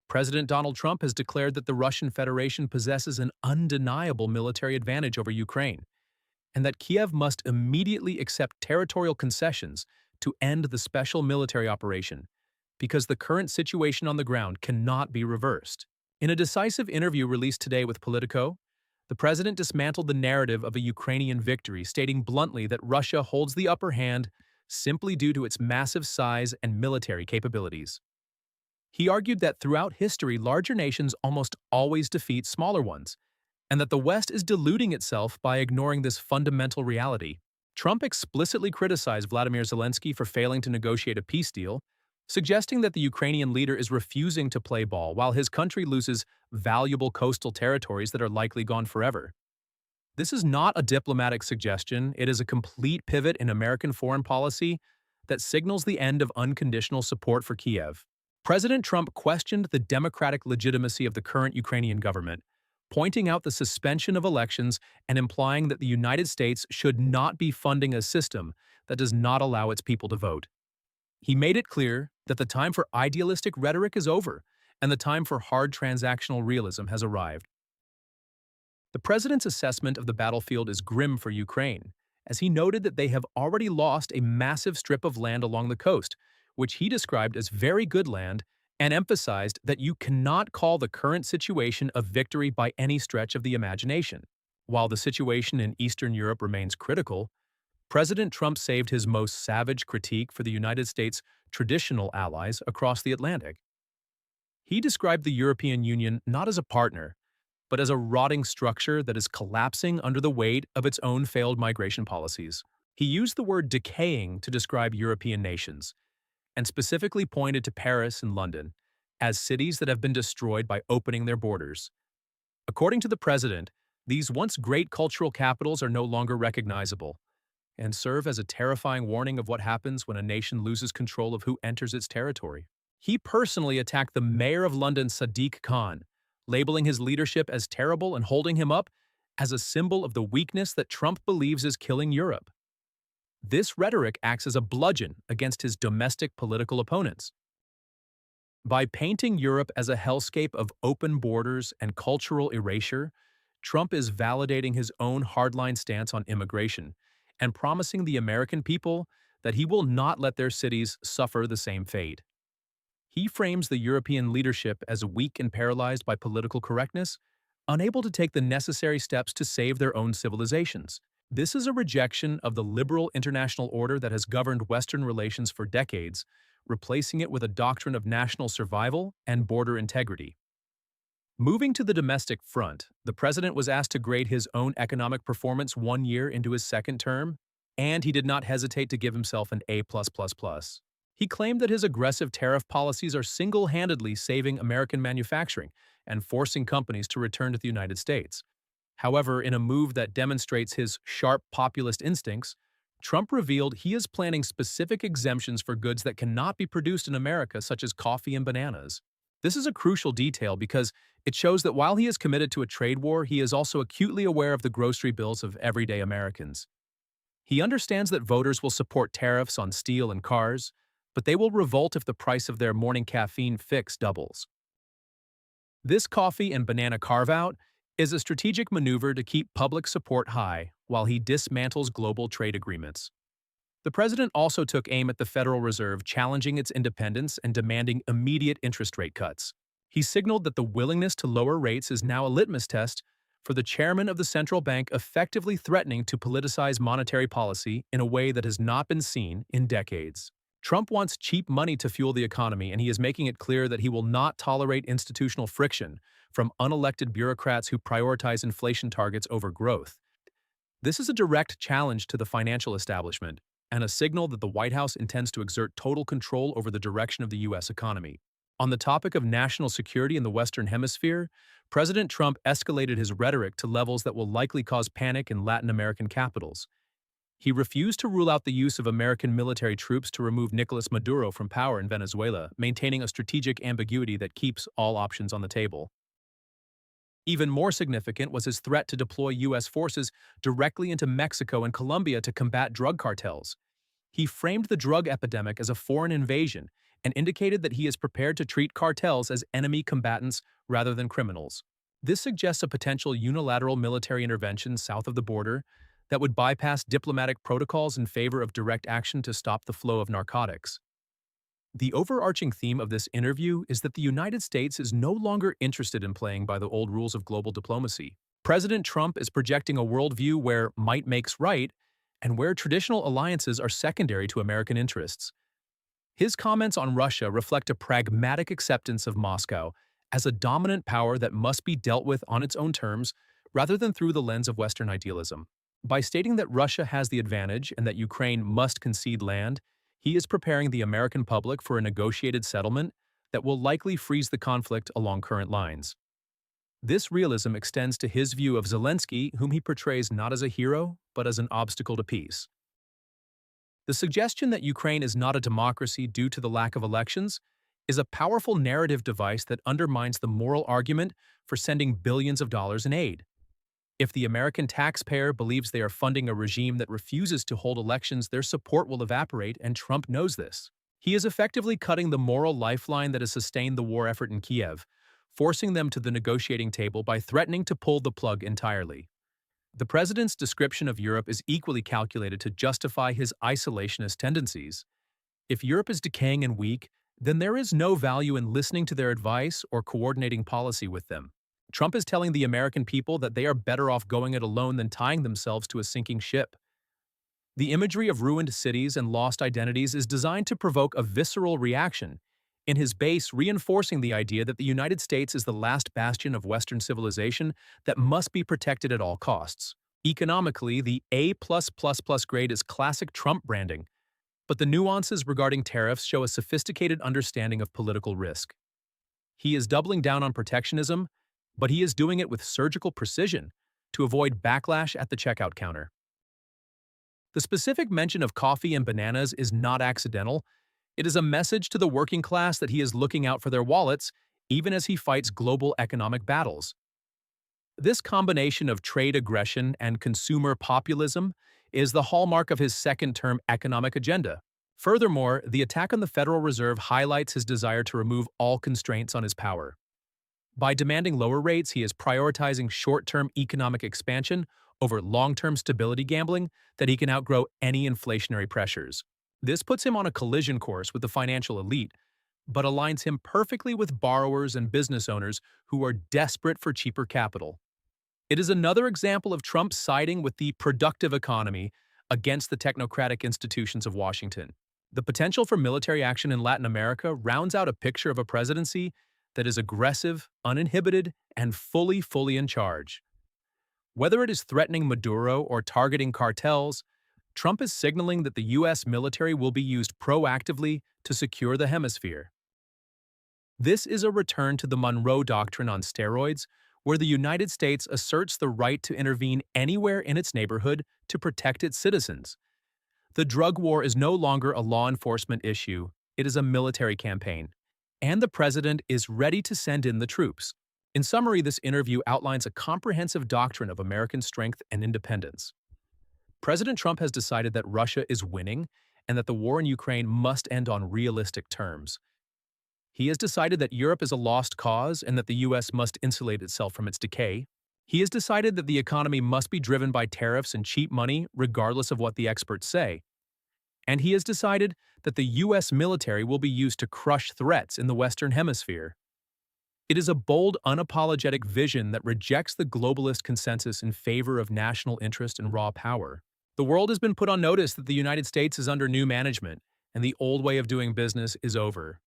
President Donald Trump has declared that the Russian Federation possesses an undeniable military advantage over Ukraine, and that Kiev must immediately accept territorial concessions to end the special military operation, because the current situation on the ground cannot be reversed. In a decisive interview released today with Politico, the president dismantled the narrative of a Ukrainian victory, stating bluntly that Russia holds the upper hand simply due to its massive size and military capabilities. He argued that throughout history, larger nations almost always defeat smaller ones, and that the West is deluding itself by ignoring this fundamental reality. Trump explicitly criticized Vladimir Zelensky for failing to negotiate a peace deal, suggesting that the Ukrainian leader is refusing to play ball while his country loses valuable coastal territories that are likely gone forever. This is not a diplomatic suggestion, it is a complete pivot in American foreign policy that signals the end of unconditional support for Kiev. President Trump questioned the democratic legitimacy of the current Ukrainian government, pointing out the suspension of elections and implying that the United States should not be funding a system that does not allow its people to vote. He made it clear that the time for idealistic rhetoric is over and the time for hard transactional realism has arrived. The president's assessment of the battlefield is grim for Ukraine, as he noted that they have already lost a massive strip of land along the coast, which he described as very good land, and emphasized that you cannot call the current situation a victory by any stretch of the imagination. While the situation in Eastern Europe remains critical, President Trump saved his most savage critique for the United States' traditional allies across the Atlantic. He described the European Union not as a partner, but as a rotting structure that is collapsing under the weight of its own failed migration policies. He used the word decaying to describe European nations, and specifically pointed to Paris and London as cities that have been destroyed by opening their borders. According to the president, these once great cultural capitals are no longer recognizable, and serve as a terrifying warning of what happens when a nation loses control of who enters its territory. He personally attacked the mayor of London, Sadiq Khan, labeling his leadership as terrible and holding him up as a symbol of the weakness that Trump believes is killing Europe. This rhetoric acts as a bludgeon against his domestic political opponents. By painting Europe as a hellscape of open borders and cultural erasure, Trump is validating his own hardline stance on immigration and promising the American people that he will not let their cities suffer the same fate. He frames the European leadership as weak and paralyzed by political correctness, unable to take the necessary steps to save their own civilizations. This is a rejection of the liberal international order that has governed Western relations for decades, replacing it with a doctrine of national survival and border integrity. Moving to the domestic front, the president was asked to grade his own economic performance 1 year into his second term, and he did not hesitate to give himself an A+++. He claimed that his aggressive tariff policies are single-handedly saving American manufacturing and forcing companies to return to the United States. However, in a move that demonstrates his sharp populist instincts, Trump revealed he is planning specific exemptions for goods that cannot be produced in America, such as coffee and bananas. This is a crucial detail because it shows that while he is committed to a trade war, he is also acutely aware of the grocery bills of everyday Americans. He understands that voters will support tariffs on steel and cars, but they will revolt if the price of their morning caffeine fix doubles. This coffee and banana carve-out is a strategic maneuver to keep public support high while he dismantles global trade agreements. The president also took aim at the Federal Reserve, challenging its independence and demanding immediate interest rate cuts. He signaled that the willingness to lower rates is now a litmus test for the chairman of the central bank, effectively threatening to politicize monetary policy in a way that has not been seen in decades. Trump wants cheap money to fuel the economy, and he is making it clear that he will not tolerate institutional friction from unelected bureaucrats who prioritize inflation targets over growth. This is a direct challenge to the financial establishment and a signal that the White House intends to exert total control over the direction of the U.S. economy. On the topic of national security in the Western Hemisphere, President Trump escalated his rhetoric to levels that will likely cause panic in Latin American capitals. He refused to rule out the use of American military troops to remove Nicolas Maduro from power in Venezuela, maintaining a strategic ambiguity that keeps all options on the table. Even more significant was his threat to deploy U.S. forces directly into Mexico and Colombia to combat drug cartels. He framed the drug epidemic as a foreign invasion and indicated that he is prepared to treat cartels as enemy combatants rather than criminals. This suggests a potential unilateral military intervention south of the border that would bypass diplomatic protocols in favor of direct action to stop the flow of narcotics. The overarching theme of this interview is that the United States is no longer interested in playing by the old rules of global diplomacy. President Trump is projecting a worldview where might makes right and where traditional alliances are secondary to American interests. His comments on Russia reflect a pragmatic acceptance of Moscow as a dominant power that must be dealt with on its own terms rather than through the lens of Western idealism. By stating that Russia has the advantage and that Ukraine must concede land, he is preparing the American public for a negotiated settlement that will likely freeze the conflict along current lines. This realism extends to his view of Zelensky, whom he portrays not as a hero, but as an obstacle to peace. The suggestion that Ukraine is not a democracy due to the lack of elections is a powerful narrative device that undermines the moral argument for sending billions of dollars in aid. If the American taxpayer believes they are funding a regime that refuses to hold elections, their support will evaporate, and Trump knows this. He is effectively cutting the moral lifeline that has sustained the war effort in Kiev, forcing them to the negotiating table by threatening to pull the plug entirely. The president's description of Europe is equally calculated to justify his isolationist tendencies. If Europe is decaying and weak, then there is no value in listening to their advice or coordinating policy with them. Trump is telling the American people that they are better off going it alone than tying themselves to a sinking ship. The imagery of ruined cities and lost identities is designed to provoke a visceral reaction, in his base reinforcing the idea that the United States is the last bastion of Western civilization that must be protected at all costs. Economically, the A+++ grade is classic Trump branding, but the nuances regarding tariffs show a sophisticated understanding of political risk. He is doubling down on protectionism, but he is doing it with surgical precision to avoid backlash at the checkout counter. The specific mention of coffee and bananas is not accidental. It is a message to the working class that he is looking out for their wallets, even as he fights global economic battles. This combination of trade aggression and consumer populism is the hallmark of his second-term economic agenda. Furthermore, the attack on the Federal Reserve highlights his desire to remove all constraints on his power. By demanding lower rates, he is prioritizing short-term economic expansion over long-term stability gambling that he can outgrow any inflationary pressures. This puts him on a collision course with the financial elite, but aligns him perfectly with borrowers and business owners who are desperate for cheaper capital. It is another example of Trump siding with the productive economy against the technocratic institutions of Washington. The potential for military action in Latin America rounds out a picture of a presidency that is aggressive, uninhibited, and fully in charge. Whether it is threatening Maduro or targeting cartels, Trump is signaling that the U.S. military will be used proactively to secure the hemisphere. This is a return to the Monroe Doctrine on steroids, where the United States asserts the right to intervene anywhere in its neighborhood to protect its citizens. The drug war is no longer a law enforcement issue, it is a military campaign, and the president is ready to send in the troops. In summary, this interview outlines a comprehensive doctrine of American strength and independence. President Trump has decided that Russia is winning and that the war in Ukraine must end on realistic terms. He has decided that Europe is a lost cause and that the U.S. must insulate itself from its decay. He has decided that the economy must be driven by tariffs and cheap money, regardless of what the experts say. And he has decided that the U.S. military will be used to crush threats in the Western Hemisphere. It is a bold, unapologetic vision that rejects the globalist consensus in favor of national interest and raw power. The world has been put on notice that the United States is under new management, and the old way of doing business is over.